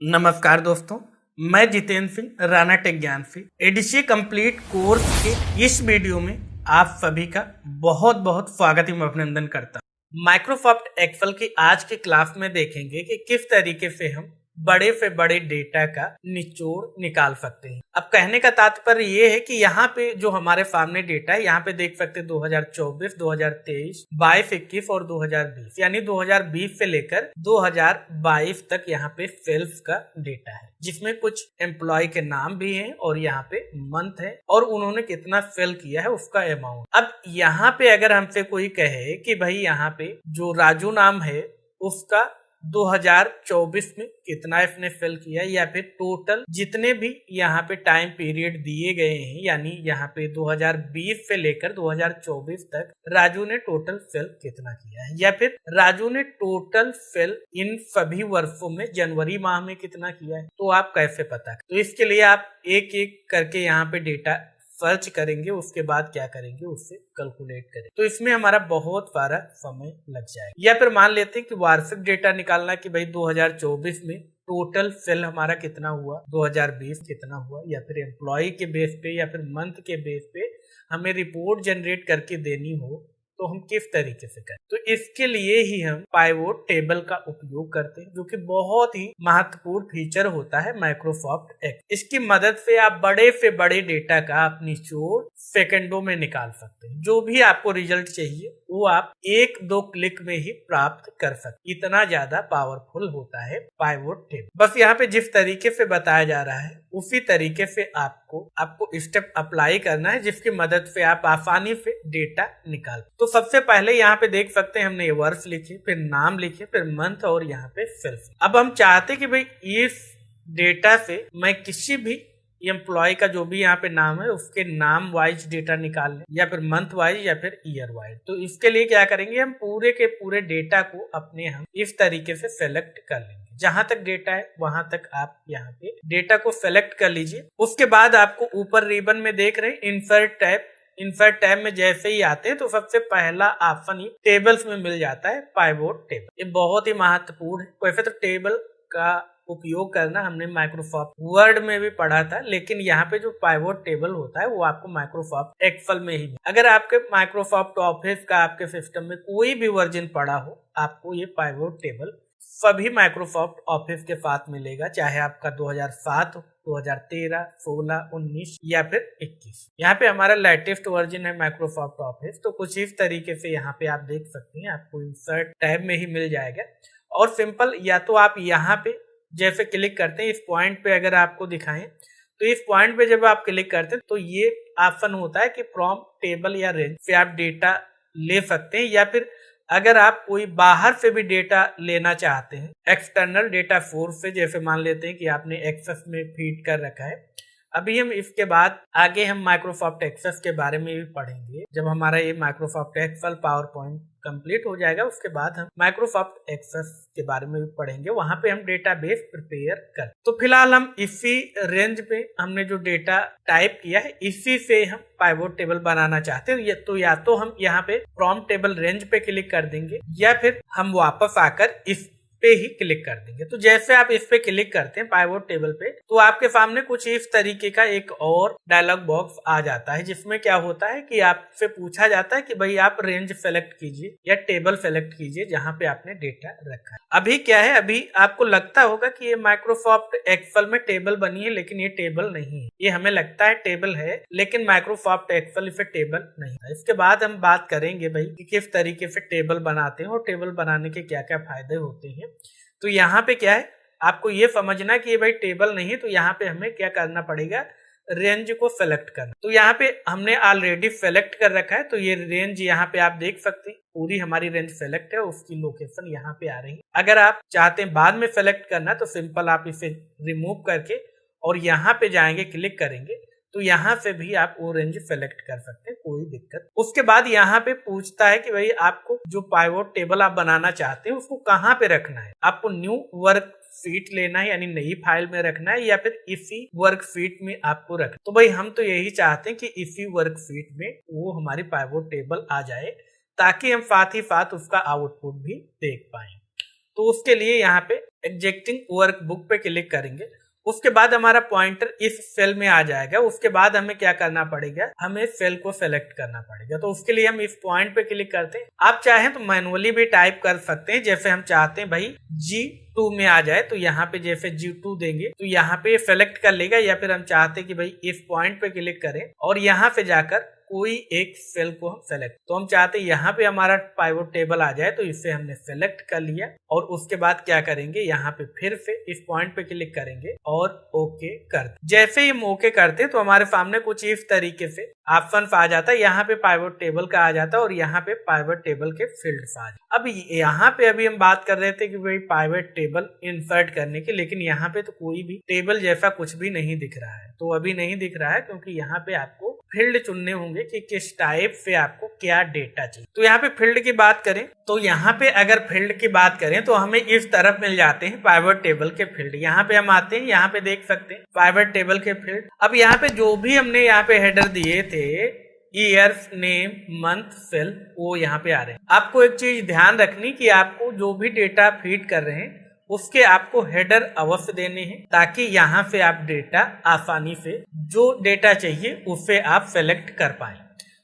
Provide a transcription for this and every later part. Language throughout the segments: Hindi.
नमस्कार दोस्तों, मैं जितेंद्र सिंह राणा टेक ज्ञान से एडीसी कंप्लीट कोर्स के इस वीडियो में आप सभी का बहुत बहुत स्वागत एवं अभिनंदन करता हूं। माइक्रोसॉफ्ट एक्सेल की आज की क्लास में देखेंगे कि किस तरीके से हम बड़े से बड़े डेटा का निचोड़ निकाल सकते हैं। अब कहने का तात्पर्य ये है कि यहाँ पे जो हमारे सामने डेटा है, यहाँ पे देख सकते हैं 2024, 2023, 22, 21 और 2020, यानी 2020 से लेकर 2022 तक यहाँ पे सेल्स का डेटा है, जिसमें कुछ एम्प्लॉय के नाम भी हैं और यहाँ पे मंथ है और उन्होंने कितना सेल किया है उसका अमाउंट। अब यहाँ पे अगर हमसे कोई कहे कि भाई यहाँ पे जो राजू नाम है उसका 2024 में कितना इसने सेल किया, या फिर टोटल जितने भी यहाँ पे टाइम पीरियड दिए गए हैं, यानी यहाँ पे 2020 से लेकर 2024 तक राजू ने टोटल सेल कितना किया है, या फिर राजू ने टोटल सेल इन सभी वर्षों में जनवरी माह में कितना किया है, तो आप कैसे पता। तो इसके लिए आप एक एक करके यहाँ पे डेटा सर्च करेंगे, उसके बाद क्या करेंगे, उससे कैलकुलेट करेंगे, तो इसमें हमारा बहुत सारा समय लग जाएगा। या फिर मान लेते हैं कि वार्षिक डेटा निकालना कि भाई 2024 में टोटल सेल हमारा कितना हुआ, 2020 कितना हुआ, या फिर एम्प्लॉय के बेस पे या फिर मंथ के बेस पे हमें रिपोर्ट जनरेट करके देनी हो, तो हम किस तरीके से करें। तो इसके लिए ही हम पाइवोट टेबल का उपयोग करते हैं, जो कि बहुत ही महत्वपूर्ण फीचर होता है माइक्रोसॉफ्ट एक्सेल। इसकी मदद से आप बड़े से बड़े डेटा का अपनी निचोड़ सेकंडों में निकाल सकते हैं। जो भी आपको रिजल्ट चाहिए वो आप एक दो क्लिक में ही प्राप्त कर सकते। इतना ज्यादा पावरफुल होता है पाइवोट टेबल। बस यहाँ पे जिस तरीके से बताया जा रहा है उसी तरीके से आपको स्टेप अप्लाई करना है, जिसकी मदद से आप आसानी से डेटा निकाल। तो सबसे पहले यहाँ पे देख सकते हैं हमने वर्ष लिखे, फिर नाम लिखे, फिर मंथ और यहाँ पे सेल्स। अब हम चाहते कि भाई इस डेटा से मैं किसी भी एम्प्लॉय का जो भी यहाँ पे नाम है उसके नाम वाइज डेटा निकाल लें, या फिर मंथ वाइज या फिर ईयर वाइज। तो इसके लिए क्या करेंगे, हम पूरे के पूरे डेटा को हम इस तरीके से सेलेक्ट कर लेंगे। जहां तक डेटा है वहां तक आप यहाँ पे डेटा को सेलेक्ट कर लीजिए। उसके बाद आपको ऊपर रिबन में देख रहे हैं इंसर्ट टैब में जैसे ही आते हैं तो सबसे पहला ऑप्शन ही टेबल्स में मिल जाता है, पाइवोट टेबल। ये बहुत ही महत्वपूर्ण है। वैसे तो टेबल का उपयोग करना हमने माइक्रोसॉफ्ट वर्ड में भी पढ़ा था, लेकिन यहाँ पे जो पाइवोट टेबल होता है वो आपको माइक्रोसॉफ्ट एक्सेल में ही। अगर आपके माइक्रोसॉफ्ट ऑफिस का आपके सिस्टम में कोई भी वर्जन पड़ा हो, आपको ये पाइवोट टेबल सभी माइक्रोसॉफ्ट ऑफिस के साथ मिलेगा, चाहे आपका 2007 हो, 2013, 16, 19 या फिर 21। यहाँ पे हमारा लेटेस्ट वर्जन है माइक्रोसॉफ्ट ऑफिस। तो कुछ इस तरीके से यहाँ पे आप देख सकते हैं, आपको इंसर्ट टैब में ही मिल जाएगा। और सिंपल, या तो आप यहाँ पे जैसे क्लिक करते हैं इस पॉइंट पे, अगर आपको दिखाएं तो इस पॉइंट पे जब आप क्लिक करते हैं तो ये ऑप्शन होता है कि फ्रॉम टेबल या रेंज से आप डेटा ले सकते हैं, या फिर अगर आप कोई बाहर से भी डेटा लेना चाहते हैं एक्सटर्नल डेटा सोर्स से, जैसे मान लेते हैं कि आपने एक्सेस में फीड कर रखा है। अभी हम इसके बाद आगे हम माइक्रोसॉफ्ट एक्सेस के बारे में भी पढ़ेंगे। जब हमारा ये Microsoft Excel PowerPoint complete हो जाएगा उसके बाद हम माइक्रोसॉफ्ट एक्सेस के बारे में भी पढ़ेंगे, वहां पे हम डेटाबेस प्रिपेयर कर। तो फिलहाल हम इसी रेंज पे हमने जो डेटा टाइप किया है इसी से हम पाइवोट टेबल बनाना चाहते हैं। तो या तो हम यहाँ पे फ्रॉम टेबल रेंज पे क्लिक कर देंगे, या फिर हम वापस आकर इस पे ही क्लिक कर देंगे। तो जैसे आप इस पे क्लिक करते हैं पाइवोट टेबल पे, तो आपके सामने कुछ इस तरीके का एक और डायलॉग बॉक्स आ जाता है, जिसमें क्या होता है कि आपसे पूछा जाता है कि भाई आप रेंज सेलेक्ट कीजिए या टेबल सेलेक्ट कीजिए जहां पे आपने डेटा रखा है। अभी क्या है, अभी आपको लगता होगा कि ये माइक्रोसॉफ्ट एक्सेल में टेबल बनी है, लेकिन ये टेबल नहीं है। ये हमें लगता है टेबल है, लेकिन माइक्रोसॉफ्ट एक्सेल इसे टेबल नहीं है। इसके बाद हम बात करेंगे भाई कि किस तरीके से टेबल बनाते हैं और टेबल बनाने के क्या क्या फायदे होते हैं। तो यहाँ पे क्या है, आपको ये समझना कि ये भाई टेबल नहीं है, तो यहाँ पे हमें क्या करना पड़ेगा, रेंज को सेलेक्ट करना। तो यहाँ पे हमने ऑलरेडी सेलेक्ट कर रखा है, तो ये रेंज यहाँ पे आप देख सकते हैं पूरी हमारी रेंज सेलेक्ट है, उसकी लोकेशन यहाँ पे आ रही है। अगर आप चाहते हैं बाद में सेलेक्ट करना तो सिंपल आप इसे रिमूव करके और यहाँ पे जाएंगे, क्लिक करेंगे, तो यहाँ से भी आप वो रेंज सेलेक्ट कर सकते हैं, कोई दिक्कत। उसके बाद यहाँ पे पूछता है कि भाई आपको जो पाइवोट टेबल आप बनाना चाहते हैं उसको कहाँ पे रखना है। आपको न्यू वर्क शीट लेना है, यानी नई फाइल में रखना है, या फिर इसी वर्क शीट में आपको रखना। तो भाई हम तो यही चाहते हैं कि इसी वर्क शीट में वो हमारी पाइवोट टेबल आ जाए, ताकि हम साथ ही साथ उसका आउटपुट भी देख पाए। तो उसके लिए यहाँ पे एग्जिस्टिंग वर्कबुक पे क्लिक करेंगे। उसके बाद हमारा पॉइंटर इस सेल में आ जाएगा। उसके बाद हमें क्या करना पड़ेगा, हमें सेल को सेलेक्ट करना पड़ेगा। तो उसके लिए हम इस पॉइंट पे क्लिक करते हैं। आप चाहें तो मैनुअली भी टाइप कर सकते हैं, जैसे हम चाहते हैं भाई G2 में आ जाए, तो यहाँ पे जैसे G2 देंगे तो यहाँ पे सेलेक्ट कर लेगा, या फिर हम चाहते हैं कि भाई इस पॉइंट पे क्लिक करें और यहाँ पे जाकर कोई एक सेल को हम सेलेक्ट, तो हम चाहते हैं यहाँ पे हमारा पाइवोट टेबल आ जाए, तो इसे हमने सेलेक्ट कर लिया। और उसके बाद क्या करेंगे, यहाँ पे फिर से इस पॉइंट पे क्लिक करेंगे और ओके करते। जैसे ही हम ओके करते तो हमारे सामने कुछ इस तरीके से ऑप्शन आ जाता है। यहाँ पे पाइवोट टेबल का आ जाता है और यहाँ पे पाइवोट टेबल के फील्ड आ जाता है। अब यहाँ पे अभी हम बात कर रहे थे कि भाई पाइवोट टेबल इंसर्ट करने की, लेकिन यहाँ पे तो कोई भी टेबल जैसा कुछ भी नहीं दिख रहा है। तो अभी नहीं दिख रहा है क्योंकि यहाँ पे आपको फील्ड चुनने होंगे कि किस टाइप से आपको क्या डेटा चाहिए। तो यहाँ पे फील्ड की बात करें तो यहाँ पे अगर फील्ड की बात करें तो हमें इस तरफ मिल जाते हैं पाइवोट टेबल के फील्ड। यहाँ पे हम आते हैं, यहाँ पे देख सकते हैं पाइवोट टेबल के फील्ड। अब यहाँ पे जो भी हमने यहाँ पे हेडर दिए थे, ईयर, नेम, मंथ, सेल, वो यहाँ पे आ रहे हैं। आपको एक चीज ध्यान रखनी कि आपको जो भी डेटा फीड कर रहे हैं उसके आपको हेडर अवश्य देने हैं, ताकि यहाँ से आप डेटा आसानी से जो डेटा चाहिए उसे आप सेलेक्ट कर पाए।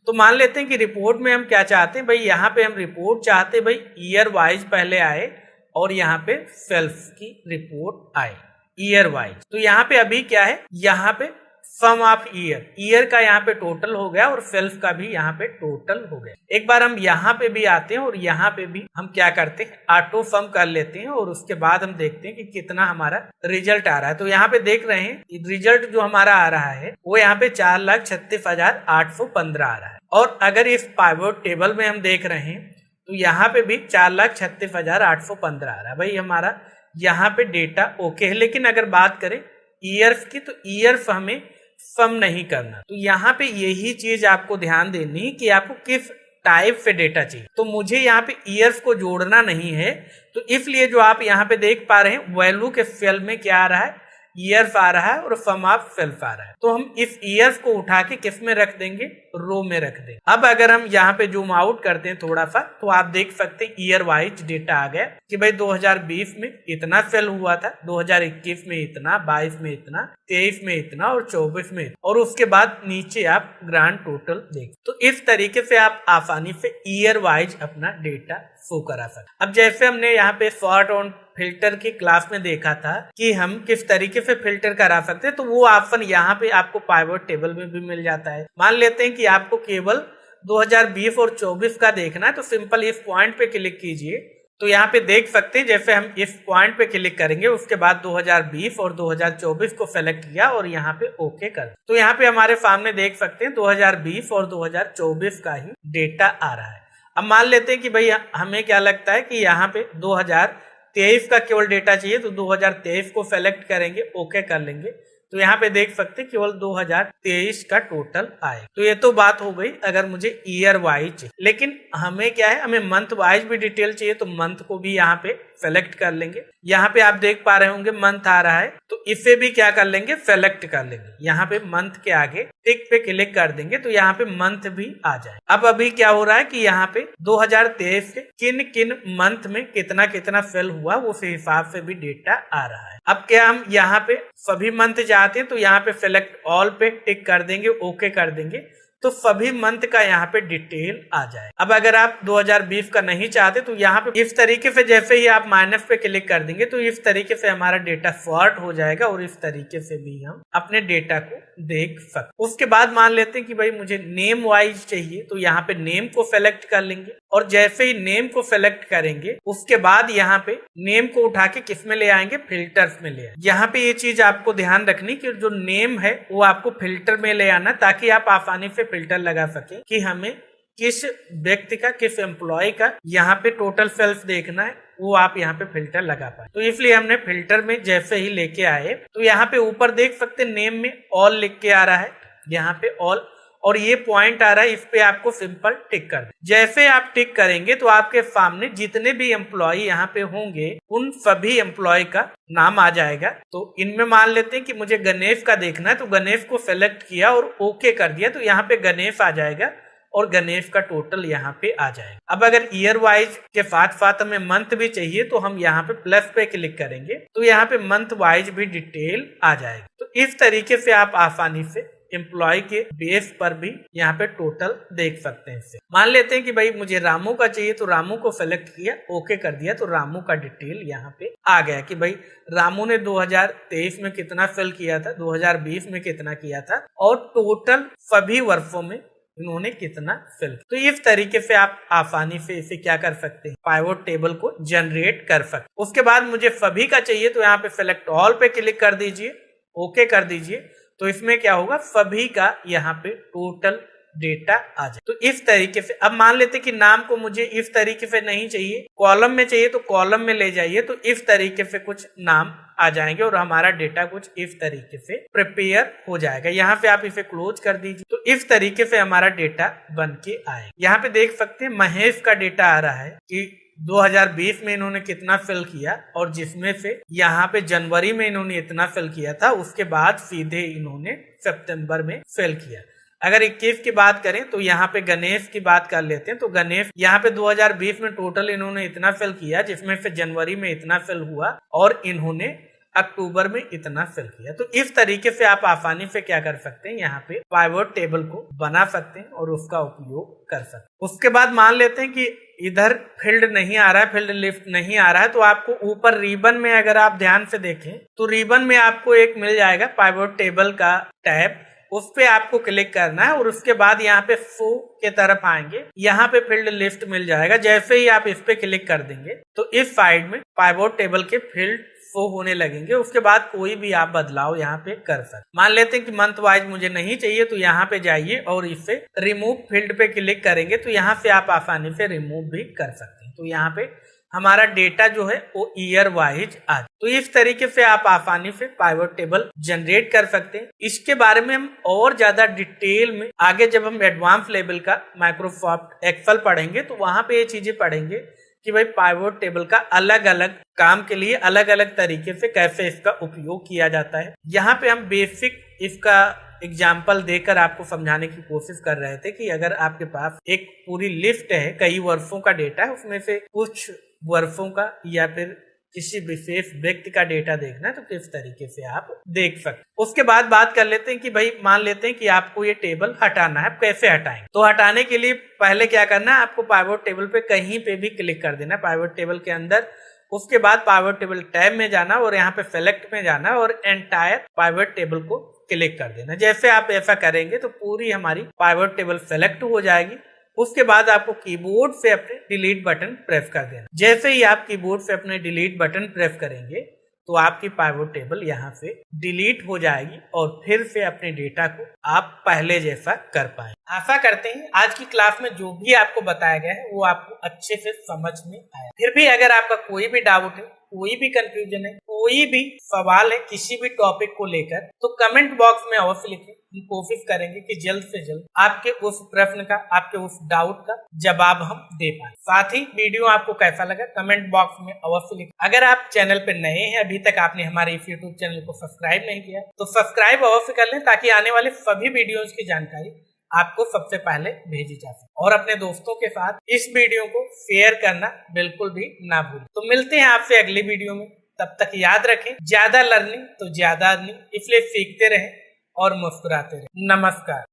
तो मान लेते हैं कि रिपोर्ट में हम क्या चाहते हैं, भाई यहाँ पे हम रिपोर्ट चाहते हैं भाई ईयर वाइज पहले आए और यहाँ पे सेल्स की रिपोर्ट आए ईयर वाइज। तो यहाँ पे अभी क्या है, यहाँ पे सम ऑफ ईयर का यहाँ पे टोटल हो गया और सेल्फ का भी यहाँ पे टोटल हो गया। एक बार हम यहाँ पे भी आते हैं और यहाँ पे भी हम क्या करते हैं, ऑटो सम कर लेते हैं और उसके बाद हम देखते हैं कि कितना हमारा रिजल्ट आ रहा है। तो यहाँ पे देख रहे हैं रिजल्ट जो हमारा आ रहा है वो यहाँ पे 4,36,815 आ रहा है। और अगर इस पाइवोट टेबल में हम देख रहे हैं तो यहाँ पे भी 4,36,815 आ रहा है। भाई हमारा यहाँ पे डेटा ओके है। लेकिन अगर बात करें ईयर्स की, तो ईयर्स हमें सम नहीं करना। तो यहाँ पे यही चीज आपको ध्यान देनी कि आपको किस टाइप से डेटा चाहिए। तो मुझे यहाँ पे ईयर्स को जोड़ना नहीं है, तो इसलिए जो आप यहाँ पे देख पा रहे हैं वैल्यू के सेल में क्या आ रहा है, ईयर्स आ रहा है और सम ऑफ सेल्फ आ रहा है। तो हम इस ईयर्स को उठा के किस में रख देंगे, रो में रख देंगे। अब अगर हम यहाँ पे जूम आउट करते हैं थोड़ा सा, तो आप देख सकते हैं ईयर वाइज डेटा आ गया कि भाई 2020 में इतना सेल हुआ था, 2021 में इतना, 22 में इतना, 23 में इतना और 24 में इतना, और उसके बाद नीचे आप ग्रांड टोटल देख। तो इस तरीके से आप आसानी से ईयर वाइज अपना डेटा शो करा सकते। अब जैसे हमने यहाँ पे सॉर्ट ऑन फिल्टर की क्लास में देखा था कि हम किस तरीके से फिल्टर करा सकते हैं, तो वो ऑप्शन यहाँ पे आपको पाइवोट टेबल में भी मिल जाता है। मान लेते हैं कि आपको केवल 2020 और 24 का देखना है, तो सिंपल इस पॉइंट पे क्लिक कीजिए। तो यहाँ पे देख सकते हैं जैसे हम इस पॉइंट पे क्लिक करेंगे उसके बाद 2020 और 2024 को सेलेक्ट किया और यहाँ पे ओके कर, तो यहाँ पे हमारे सामने देख सकते हैं 2020 और 2024 का ही डेटा आ रहा है। अब मान लेते हैं कि भाई हमें क्या लगता है कि यहाँ पे 2023 का केवल डेटा चाहिए, तो 2023 को सेलेक्ट करेंगे, ओके कर लेंगे। तो यहाँ पे देख सकते हैं केवल 2023 का टोटल आए। तो ये तो बात हो गई अगर मुझे ईयर वाइज, लेकिन हमें क्या है, हमें मंथ वाइज भी डिटेल चाहिए, तो मंथ को भी यहाँ पे सेलेक्ट कर लेंगे। यहाँ पे आप देख पा रहे होंगे मंथ आ रहा है, तो इसे भी क्या कर लेंगे, सेलेक्ट कर लेंगे। यहाँ पे मंथ के आगे टिक पे क्लिक कर देंगे तो यहाँ पे मंथ भी आ जाए। अब अभी क्या हो रहा है कि यहाँ पे 2023 के किन किन मंथ में कितना कितना सेल हुआ वो हिसाब से भी डेटा आ रहा है। अब क्या हम यहाँ पे सभी मंथ चाहते हैं तो यहाँ पे सेलेक्ट ऑल पे टिक कर देंगे, ओके कर देंगे, तो सभी मंथ का यहाँ पे डिटेल आ जाए। अब अगर आप 2020 का नहीं चाहते तो यहाँ पे इस तरीके से जैसे ही आप माइनस पे क्लिक कर देंगे तो इस तरीके से हमारा डेटा सॉर्ट हो जाएगा और इस तरीके से भी हम अपने डेटा को देख सकते। उसके बाद मान लेते हैं कि भाई मुझे नेम वाइज चाहिए, तो यहाँ पे नेम को सेलेक्ट कर लेंगे और जैसे ही नेम को सेलेक्ट करेंगे उसके बाद यहाँ पे नेम को उठा के किस में ले आएंगे, फिल्टर्स में ले आएंगे। यहाँ पे ये चीज आपको ध्यान रखनी कि जो नेम है वो आपको फिल्टर में ले आना, ताकि आप आसानी से फिल्टर लगा सके कि हमें किस व्यक्ति का, किस एम्प्लॉय का यहाँ पे टोटल सेल्स देखना है, वो आप यहाँ पे फिल्टर लगा पाए। तो इसलिए हमने फिल्टर में जैसे ही लेके आए तो यहाँ पे ऊपर देख सकते नेम में ऑल लिख के आ रहा है, यहाँ पे ऑल, और ये पॉइंट आ रहा है, इस पे आपको सिंपल टिक कर दे। जैसे आप टिक करेंगे तो आपके सामने जितने भी एम्प्लॉय यहाँ पे होंगे उन सभी एम्प्लॉय का नाम आ जाएगा। तो इनमें मान लेते हैं कि मुझे गणेश का देखना है, तो गणेश को सेलेक्ट किया और ओके कर दिया, तो यहाँ पे गणेश आ जाएगा और गणेश का टोटल यहाँ पे आ जाएगा। अब अगर ईयर वाइज के साथ हमें मंथ भी चाहिए तो हम यहाँ पे प्लस पे क्लिक करेंगे तो यहाँ पे मंथ वाइज भी डिटेल आ जाएगी। तो इस तरीके से आप आसानी से एम्प्लॉय के बेस पर भी यहाँ पे टोटल देख सकते हैं। इससे मान लेते हैं कि भाई मुझे रामू का चाहिए तो रामू को सेलेक्ट किया, ओके कर दिया, तो रामू का डिटेल यहाँ पे आ गया कि भाई रामू ने 2023 में कितना सेल किया था, 2020 में कितना किया था और टोटल सभी वर्षों में इन्होंने कितना सेल। तो इस तरीके से आप आसानी से इसे क्या कर सकते हैं, पाइवोट टेबल को जनरेट कर सकते। उसके बाद मुझे सभी का चाहिए तो यहाँ पे सेलेक्ट ऑल पे क्लिक कर दीजिए, ओके कर दीजिए, तो इसमें क्या होगा, सभी का यहाँ पे टोटल डेटा आ जाए। तो इस तरीके से अब मान लेते कि नाम को मुझे इस तरीके से नहीं चाहिए, कॉलम में चाहिए तो कॉलम में ले जाइए, तो इस तरीके से कुछ नाम आ जाएंगे और हमारा डेटा कुछ इस तरीके से प्रिपेयर हो जाएगा। यहाँ पे आप इसे क्लोज कर दीजिए, तो इस तरीके से हमारा डेटा बन के आएगा। यहाँ पे देख सकते हैं महेश का डेटा आ रहा है कि 2020 में इन्होंने कितना फिल किया और जिसमें से यहाँ पे जनवरी में इन्होंने इतना फिल किया था, उसके बाद सीधे इन्होंने सितंबर में फिल किया। अगर 21 की बात करें तो यहाँ पे गणेश की बात कर लेते हैं, तो गणेश यहाँ पे 2020 में टोटल इन्होंने इतना फिल किया, जिसमें से जनवरी में इतना फिल हुआ और इन्होंने अक्टूबर में इतना फिल किया। तो इस तरीके से आप आसानी से क्या कर सकते हैं, यहाँ पे पाइवोट टेबल को बना सकते हैं और उसका उपयोग कर सकते हैं। उसके बाद मान लेते हैं कि इधर फील्ड नहीं आ रहा है, फील्ड लिस्ट नहीं आ रहा है, तो आपको ऊपर रिबन में अगर आप ध्यान से देखें तो रिबन में आपको एक मिल जाएगा पाइवोट टेबल का टैब, उस पे आपको क्लिक करना है और उसके बाद यहाँ पे शो के तरफ आएंगे, यहाँ पे फील्ड लिस्ट मिल जाएगा। जैसे ही आप इस पे क्लिक कर देंगे तो इस साइड में पाइवोट टेबल के फील्ड शो होने लगेंगे। उसके बाद कोई भी आप बदलाव यहाँ पे कर सकते। मान लेते हैं कि मंथ वाइज मुझे नहीं चाहिए तो यहाँ पे जाइए और इसे रिमूव फील्ड पे क्लिक करेंगे तो यहाँ से आप आसानी से रिमूव भी कर सकते हैं। तो यहाँ पे हमारा डेटा जो है वो ईयर वाइज आ। तो इस तरीके से आप आसानी से पाइवोट टेबल जनरेट कर सकते हैं। इसके बारे में हम और ज्यादा डिटेल में आगे जब हम एडवांस लेवल का माइक्रोसॉफ्ट एक्सेल पढ़ेंगे तो वहां पे ये चीजें पढ़ेंगे कि भाई पाइवोट टेबल का अलग अलग काम के लिए अलग अलग तरीके से कैसे इसका उपयोग किया जाता है। यहाँ पे हम बेसिक इसका एग्जाम्पल देकर आपको समझाने की कोशिश कर रहे थे कि अगर आपके पास एक पूरी लिस्ट है, कई वर्षों का डेटा है, उसमें से कुछ वर्षों का या फिर किसी विशेष व्यक्ति का डेटा देखना है तो किस तरीके से आप देख सकते। उसके बाद बात कर लेते हैं कि भाई मान लेते हैं कि आपको ये टेबल हटाना है, कैसे हटाएंगे। तो हटाने के लिए पहले क्या करना है, आपको पाइवोट टेबल पे कहीं पे भी क्लिक कर देना है पाइवोट टेबल के अंदर। उसके बाद पाइवोट टेबल टैब में जाना और यहाँ पे सेलेक्ट में जाना और एंटायर पाइवोट टेबल को क्लिक कर देना। जैसे आप ऐसा करेंगे तो पूरी हमारी पाइवोट टेबल सेलेक्ट हो जाएगी। उसके बाद आपको कीबोर्ड से अपने डिलीट बटन प्रेस कर देना। जैसे ही आप कीबोर्ड से अपने डिलीट बटन प्रेस करेंगे तो आपकी पाइवोट टेबल यहाँ से डिलीट हो जाएगी और फिर से अपने डेटा को आप पहले जैसा कर पाए। आशा करते हैं आज की क्लास में जो भी आपको बताया गया है वो आपको अच्छे से समझ में आया। फिर भी अगर आपका कोई भी डाउट है, कोई भी कंफ्यूजन है, कोई भी सवाल है किसी भी टॉपिक को लेकर तो कमेंट बॉक्स में अवश्य लिखें। हम कोशिश करेंगे कि जल्द से जल्द आपके उस प्रश्न का, आपके उस डाउट का जवाब हम दे पाए। साथ ही वीडियो आपको कैसा लगा कमेंट बॉक्स में अवश्य लिखें। अगर आप चैनल पे नए हैं, अभी तक आपने हमारे इस यूट्यूब चैनल को सब्सक्राइब नहीं किया तो सब्सक्राइब अवश्य कर लें ताकि आने वाले सभी वीडियोज की जानकारी आपको सबसे पहले भेजी जा सके। और अपने दोस्तों के साथ इस वीडियो को शेयर करना बिल्कुल भी ना भूलें। तो मिलते हैं आपसे अगली वीडियो में, तब तक याद रखें ज्यादा लर्निंग तो ज्यादा अर्निंग, इसलिए सीखते रहें और मुस्कुराते रहें। नमस्कार।